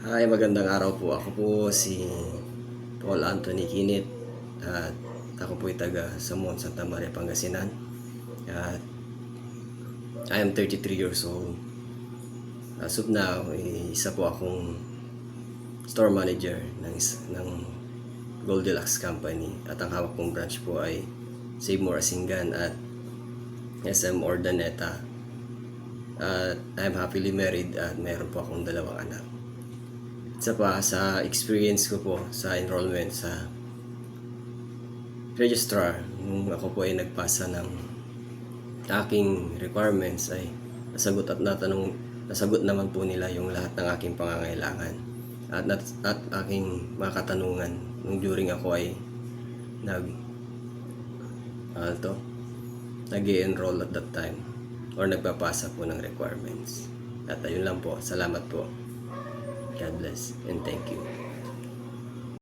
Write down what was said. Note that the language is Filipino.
Hi, magandang araw po. Ako po si Paul Anthony Kinit at ako po ay taga Samon, Santa Maria, Pangasinan. At I am 33 years old. As of now, isa po akong store manager ng Goldilocks Company at ang hawak kong branch po ay Save More Asingan at SM Ordaneta. At I am happily married at mayroon po akong 2 anak. Isa pa, sa experience ko po sa enrollment sa registrar, nung ako po ay nagpasa ng aking requirements, ay nasagot naman po nila yung lahat ng aking pangangailangan at aking mga katanungan nung during ako ay nag-i-enroll at that time or nagpapasa po ng requirements. At ayun lang po, salamat po. God bless and thank you.